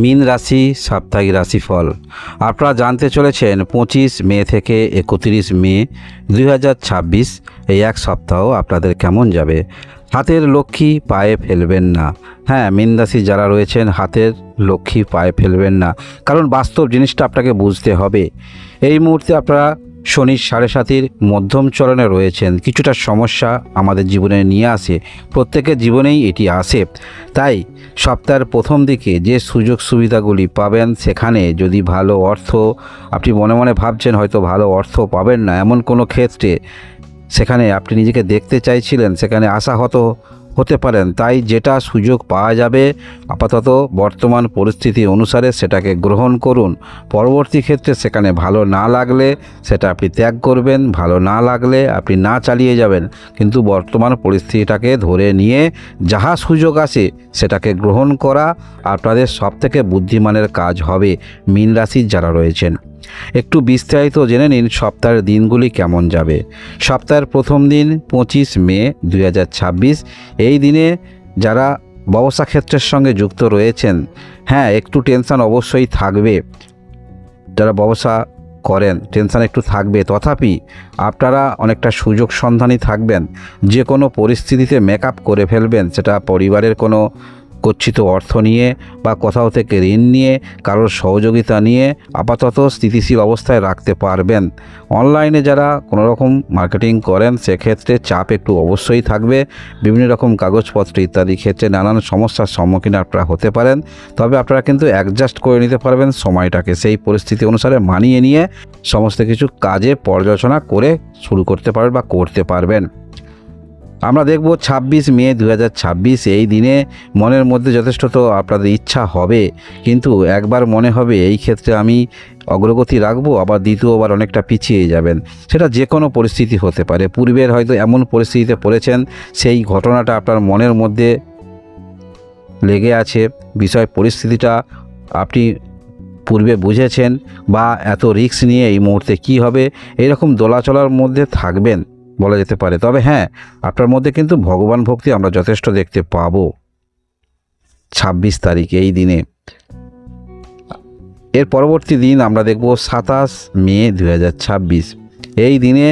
মীন রাশি সাপ্তাহিক রাশিফল আপনারা জানতে চলেছেন 25 মে থেকে 31 মে 2026 এই এক সপ্তাহ আপনাদের কেমন যাবে। হাতের লক্ষ্মী পায়ে ফেলবেন না। হ্যাঁ, মীন রাশি যারা রয়েছেন হাতের লক্ষ্মী পায়ে ফেলবেন না, কারণ বাস্তব জিনিসটা আপনাকে বুঝতে হবে। এই মুহূর্তে আপনারা শনির 7.5 মধ্যম চরণে রয়েছেন। কিছুটা সমস্যা আমাদের জীবনে নিয়ে আসে, প্রত্যেকের জীবনেই এটি আসে। তাই সপ্তাহের প্রথম দিকে যে সুযোগ সুবিধাগুলি পাবেন, সেখানে যদি ভালো অর্থ আপনি মনে মনে ভাবছেন হয়তো ভালো অর্থ পাবেন না, এমন কোনো ক্ষেত্রে সেখানে আপনি নিজেকে দেখতে চাইছিলেন, সেখানে আশাহত হতে পারেন। তাই যেটা সুযোগ পাওয়া যাবে আপাতত বর্তমান পরিস্থিতি অনুসারে সেটাকে গ্রহণ করুন। পরবর্তী ক্ষেত্রে সেখানে ভালো না লাগলে সেটা আপনি ত্যাগ করবেন, ভালো না লাগলে আপনি না চালিয়ে যাবেন। কিন্তু বর্তমান পরিস্থিতিটাকে ধরে নিয়ে যাহা সুযোগ আসে সেটাকে গ্রহণ করা আপনাদের সবথেকে বুদ্ধিমানের কাজ হবে। মীন রাশির যারা রয়েছেন একটু বিস্তারিত জেনে নিন সপ্তাহের দিনগুলি কেমন যাবে। সপ্তাহের প্রথম দিন 25 মে 2026। এই দিনে যারা ব্যবসা ক্ষেত্রের সঙ্গে যুক্ত রয়েছেন, হ্যাঁ একটু টেনশন অবশ্যই থাকবে। যারা ব্যবসা করেন টেনশন একটু থাকবে, তথাপি আপনারা অনেকটা সুযোগ সন্ধানী থাকবেন। যে কোনো পরিস্থিতিতে মেকআপ করে ফেলবেন, সেটা পরিবারের কোনো গচ্ছিত অর্থ নিয়ে বা কোথাও থেকে ঋণ নিয়ে কারোর সহযোগিতা নিয়ে আপাতত স্থিতিশীল অবস্থায় রাখতে পারবেন। অনলাইনে যারা কোনো রকম মার্কেটিং করেন সেক্ষেত্রে চাপ একটু অবশ্যই থাকবে। বিভিন্ন রকম কাগজপত্র ইত্যাদি ক্ষেত্রে নানান সমস্যার সম্মুখীন আপনারা হতে পারেন, তবে আপনারা কিন্তু অ্যাডজাস্ট করে নিতে পারবেন সময়টাকে। সেই পরিস্থিতি অনুসারে মানিয়ে নিয়ে সমস্ত কিছু কাজে পর্যালোচনা করে শুরু করতে পারবেন বা করতে পারবেন। আমরা দেখব 26 মে 2026 এই দিনে মনের মধ্যে যথেষ্ট তো আপনাদের ইচ্ছা হবে, কিন্তু একবার মনে হবে এই ক্ষেত্রে আমি অগ্রগতি রাখবো, আবার দ্বিতীয়বার অনেকটা পিছিয়ে যাবেন। সেটা যে কোনো পরিস্থিতি হতে পারে। পূর্বের হয়তো এমন পরিস্থিতিতে পড়েছেন, সেই ঘটনাটা আপনার মনের মধ্যে লেগে আছে, বিষয় পরিস্থিতিটা আপনি পূর্বে বুঝেছেন, বা এত রিস্ক নিয়ে এই মুহূর্তে কি হবে এরকম দোলাচলার মধ্যে থাকবেন বলা যেতে পারে। তবে হ্যাঁ, আপনার মধ্যে কিন্তু ভগবান ভক্তি আমরা যথেষ্ট দেখতে পাবো 26 তারিখ এই দিনে। এর পরবর্তী দিন আমরা দেখব 27 মে 2026। এই দিনে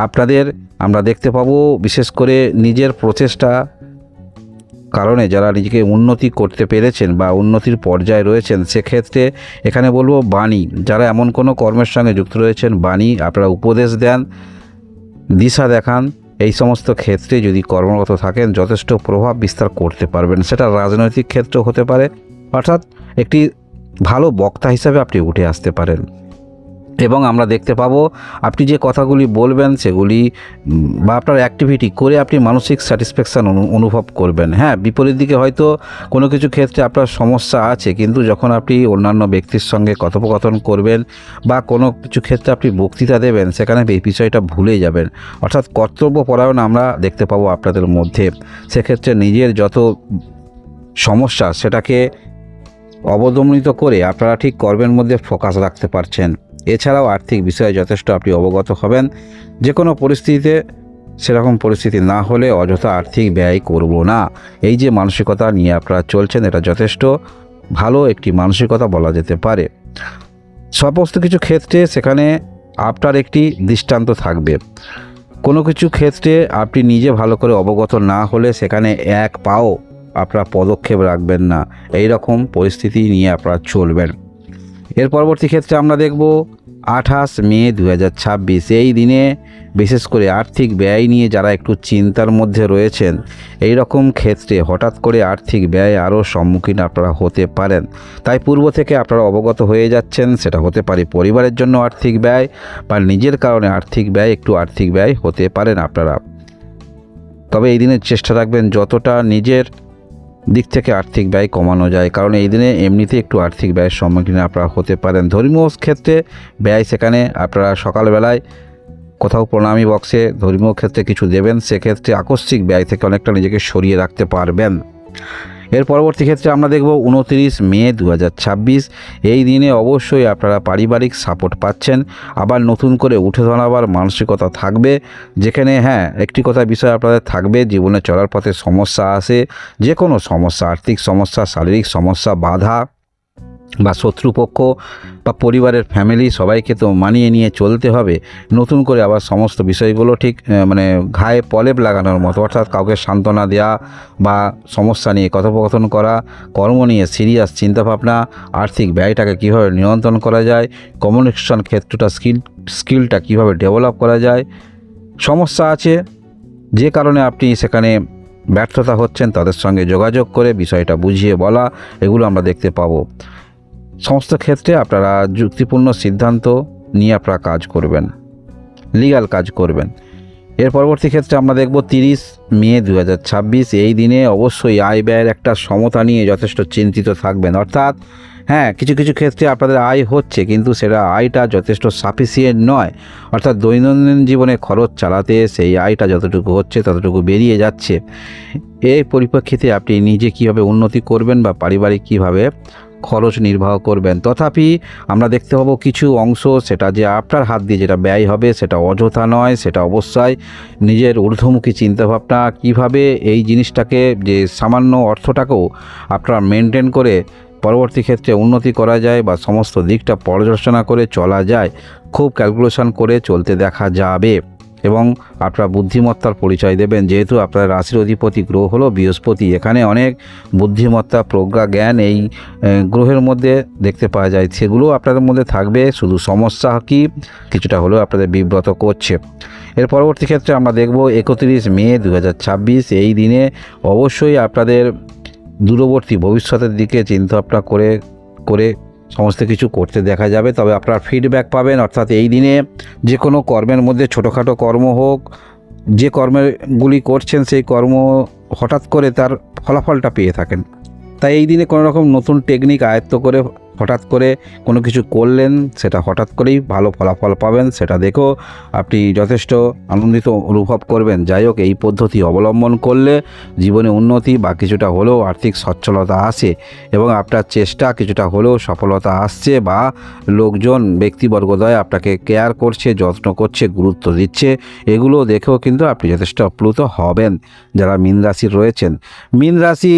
আপনাদের আমরা দেখতে পাবো বিশেষ করে নিজের প্রচেষ্টা কারণে যারা নিজেকে উন্নতি করতে পেরেছেন বা উন্নতির পর্যায়ে রয়েছেন, সেক্ষেত্রে এখানে বলবো বাণী, যারা এমন কোনো কর্মের সঙ্গে যুক্ত রয়েছেন, বাণী আপনারা উপদেশ দেন, দিশা দেখান। এই সমস্ত ক্ষেত্রে যদি কর্মরত থাকেন যথেষ্ট প্রভাব বিস্তার করতে পারবেন। সেটা রাজনৈতিক ক্ষেত্র হতে পারে, অর্থাৎ একটি ভালো বক্তা হিসাবে আপনি উঠে আসতে পারেন। এবং আমরা দেখতে পাবো আপনি যে কথাগুলি বলবেন সেগুলি বা আপনার অ্যাক্টিভিটি করে আপনি মানসিক স্যাটিসফ্যাকশান অনুভব করবেন। হ্যাঁ, বিপরীত দিকে হয়তো কোনো কিছু ক্ষেত্রে আপনার সমস্যা আছে, কিন্তু যখন আপনি অন্যান্য ব্যক্তির সঙ্গে কথোপকথন করবেন বা কোনো কিছু ক্ষেত্রে আপনি বক্তৃতা দেবেন, সেখানে এই বিষয়টা ভুলে যাবেন। অর্থাৎ কর্তব্যপরায়ণ আমরা দেখতে পাবো আপনাদের মধ্যে। সেক্ষেত্রে নিজের যত সমস্যা সেটাকে অবদমিত করে আপনারা ঠিক কর্মের মধ্যে ফোকাস রাখতে পারছেন। এছাড়াও আর্থিক বিষয়ে যথেষ্ট আপনি অবগত হবেন। যে কোনো পরিস্থিতিতে সেরকম পরিস্থিতি না হলে অযথা আর্থিক ব্যয় করব না, এই যে মানসিকতা নিয়ে আপনারা চলছেন, এটা যথেষ্ট ভালো একটি মানসিকতা বলা যেতে পারে। সমস্ত কিছু ক্ষেত্রে সেখানে আপনার একটি দৃষ্টান্ত থাকবে। কোনো কিছু ক্ষেত্রে আপনি নিজে ভালো করে অবগত না হলে সেখানে এক পাও আপনারা পদক্ষেপ রাখবেন না, এই রকম পরিস্থিতি নিয়ে আপনারা চলবেন। এর পরবর্তী ক্ষেত্রে আমরা দেখব 28 মে 2026। এই দিনে বিশেষ করে আর্থিক ব্যয় নিয়ে যারা একটু চিন্তার মধ্যে রয়েছেন, এই রকম ক্ষেত্রে হঠাৎ করে আর্থিক ব্যয় আরও সম্মুখীন আপনারা হতে পারেন। তাই পূর্ব থেকে আপনারা অবগত হয়ে যাচ্ছেন। সেটা হতে পারে পরিবারের জন্য আর্থিক ব্যয় বা নিজের কারণে আর্থিক ব্যয়, একটু আর্থিক ব্যয় হতে পারেন আপনারা। তবে এই দিনের চেষ্টা রাখবেন যতটা নিজের দিক থেকে আর্থিক ব্যয় কমানো যায়, কারণ এই দিনে এমনিতে একটু আর্থিক ব্যয়ের সম্মুখীন আপনারা হতে পারেন। ধর্মীয় ক্ষেত্রে ব্যয়, সেখানে আপনারা সকালবেলায় কোথাও প্রণামী বক্সে ধর্মীয় ক্ষেত্রে কিছু দেবেন, সেক্ষেত্রে আকস্মিক ব্যয় থেকে অনেকটা নিজেকে সরিয়ে রাখতে পারবেন। এর পরবর্তী ক্ষেত্রে আমরা দেখব 29 মে 2026। এই দিনে অবশ্যই আপনারা পারিবারিক সাপোর্ট পাচ্ছেন, আবার নতুন করে উঠে দাঁড়াবার মানসিকতা থাকবে। যেখানে হ্যাঁ, একটি কথা বিষয় আপনাদের থাকবে, জীবনে চলার পথে সমস্যা আসে, যে কোনো সমস্যা, আর্থিক সমস্যা, শারীরিক সমস্যা, বাধা, বা শত্রুপক্ষ বা পরিবারের ফ্যামিলি সবাইকে তো মানিয়ে নিয়ে চলতে হবে। নতুন করে আবার সমস্ত বিষয়গুলো ঠিক মানে ঘায়ে প্রলেপ লাগানোর মতো, অর্থাৎ কাউকে সান্ত্বনা দেওয়া বা সমস্যা নিয়ে কথোপকথন করা, কর্ম নিয়ে সিরিয়াস চিন্তাভাবনা, আর্থিক ব্যয়টাকে কীভাবে নিয়ন্ত্রণ করা যায়, কমিউনিকেশন ক্ষেত্রটা স্কিলটা কীভাবে ডেভেলপ করা যায়, সমস্যা আছে যে কারণে আপনি সেখানে ব্যর্থতা হচ্ছেন, তাদের সঙ্গে যোগাযোগ করে বিষয়টা বুঝিয়ে বলা, এগুলো আমরা দেখতে পাবো। সমস্ত ক্ষেত্রে আপনারা যুক্তিপূর্ণ সিদ্ধান্ত নিয়ে আপনারা কাজ করবেন, লিগ্যাল কাজ করবেন। এর পরবর্তী ক্ষেত্রে আমরা দেখব 30 মে 2026। এই দিনে অবশ্যই আয় ব্যয়ের একটা সমতা নিয়ে যথেষ্ট চিন্তিত থাকবেন। অর্থাৎ হ্যাঁ, কিছু কিছু ক্ষেত্রে আপনাদের আয় হচ্ছে, কিন্তু সেটা আয়টা যথেষ্ট সাফিসিয়েন্ট নয়। অর্থাৎ দৈনন্দিন জীবনে খরচ চালাতে সেই আয়টা যতটুকু হচ্ছে ততটুকু বেরিয়ে যাচ্ছে। এই পরিপ্রেক্ষিতে আপনি নিজে কীভাবে উন্নতি করবেন বা পারিবারিক কীভাবে খরচ নির্বাহ করবেন। তথাপি আমরা দেখতে পাবো কিছু অংশ সেটা যে আপনার হাত দিয়ে যেটা ব্যয় হবে সেটা অযথা নয়, সেটা অবশ্যই নিজের ঊর্ধ্বমুখী চিন্তাভাবনা কীভাবে এই জিনিসটাকে যে সামান্য অর্থটাকেও আপনারা মেনটেন করে পরবর্তী ক্ষেত্রে উন্নতি করা যায় বা সমস্ত দিকটা পর্যালোচনা করে চলা যায়, খুব ক্যালকুলেশন করে চলতে দেখা যাবে। এবং আপনারা বুদ্ধিমত্তার পরিচয় দেবেন, যেহেতু আপনার রাশির অধিপতি গ্রহ হলো বৃহস্পতি। এখানে অনেক বুদ্ধিমত্তা, প্রজ্ঞা, জ্ঞান এই গ্রহের মধ্যে দেখতে পাওয়া যায়, সেগুলো আপনাদের মধ্যে থাকবে। শুধু সমস্যা কি কিছুটা হলেও আপনাদের বিব্রত করছে। এর পরবর্তী ক্ষেত্রে আমরা দেখব 31 মে 2026। এই দিনে অবশ্যই আপনাদের দূরবর্তী ভবিষ্যতের দিকে চিন্তাভাবনা করে সমস্ত কিছু করতে দেখা যাবে। তবে আপনার ফিডব্যাক পাবেন, অর্থাৎ এই দিনে যে কোনো কর্মের মধ্যে ছোটোখাটো কর্ম হোক, যে কর্মগুলি করছেন সেই কর্ম হঠাৎ করে তার ফলাফলটা পেয়ে থাকেন। তাই এই দিনে কোনো রকম নতুন টেকনিক আয়ত্ত করে হঠাৎ করে কোনো কিছু করলেন, সেটা হঠাৎ করেই ভালো ফলাফল পাবেন, সেটা দেখেও আপনি যথেষ্ট আনন্দিত অনুভব করবেন। যাই হোক, এই পদ্ধতি অবলম্বন করলে জীবনে উন্নতি বা কিছুটা হলেও আর্থিক সচ্ছলতা আসে এবং আপনার চেষ্টা কিছুটা হলেও সফলতা আসছে, বা লোকজন ব্যক্তিবর্গদ্বয় আপনাকে কেয়ার করছে, যত্ন করছে, গুরুত্ব দিচ্ছে, এগুলো দেখেও কিন্তু আপনি যথেষ্ট আপ্লুত হবেন। যারা মীন রাশির রয়েছেন, মীন রাশি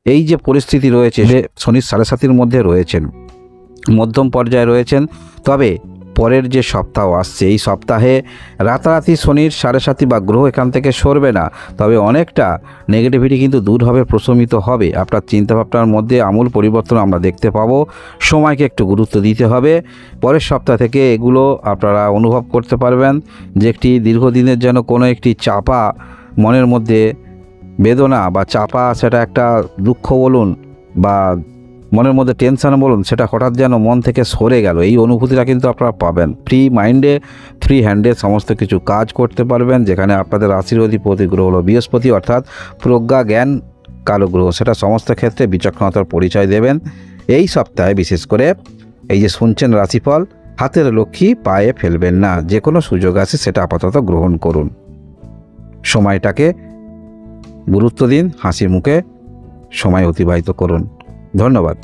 এই যে পরিস্থিতি রয়েছে, শনির 7.5 মধ্যে রয়েছেন, মধ্যম পর্যায়ে রয়েছেন। তবে পরের যে সপ্তাহ আসছে, এই সপ্তাহে রাতারাতি শনির 7.5 বা গ্রহ এখান থেকে সরবে না, তবে অনেকটা নেগেটিভিটি কিন্তু দূর হবে, প্রশমিত হবে। আপনার চিন্তাভাবনার মধ্যে আমূল পরিবর্তন আমরা দেখতে পাবো। সময়কে একটু গুরুত্ব দিতে হবে। পরের সপ্তাহ থেকে এগুলো আপনারা অনুভব করতে পারবেন যে একটি দীর্ঘদিনের যেন কোনো একটি চাপা মনের মধ্যে বেদনা বা চাপা, সেটা একটা দুঃখ বলুন বা মনের মধ্যে টেনশন বলুন, সেটা হঠাৎ যেন মন থেকে সরে গেল, এই অনুভূতিটা কিন্তু আপনারা পাবেন। ফ্রি মাইন্ডে, ফ্রি হ্যান্ডে সমস্ত কিছু কাজ করতে পারবেন। যেখানে আপনাদের রাশির অধিপতি গ্রহ হলো বৃহস্পতি, অর্থাৎ প্রজ্ঞা, জ্ঞান, কালো গ্রহ, সেটা সমস্ত ক্ষেত্রে বিচক্ষণতার পরিচয় দেবেন। এই সপ্তাহে বিশেষ করে এই যে শুনছেন রাশিফল, হাতের লক্ষ্মী পায়ে ফেলবেন না। যে কোনো সুযোগ আছে সেটা আপাতত গ্রহণ করুন, সময়টাকে গুরুত্ব দিন, হাসি মুখে সময় অতিবাহিত করুন। ধন্যবাদ।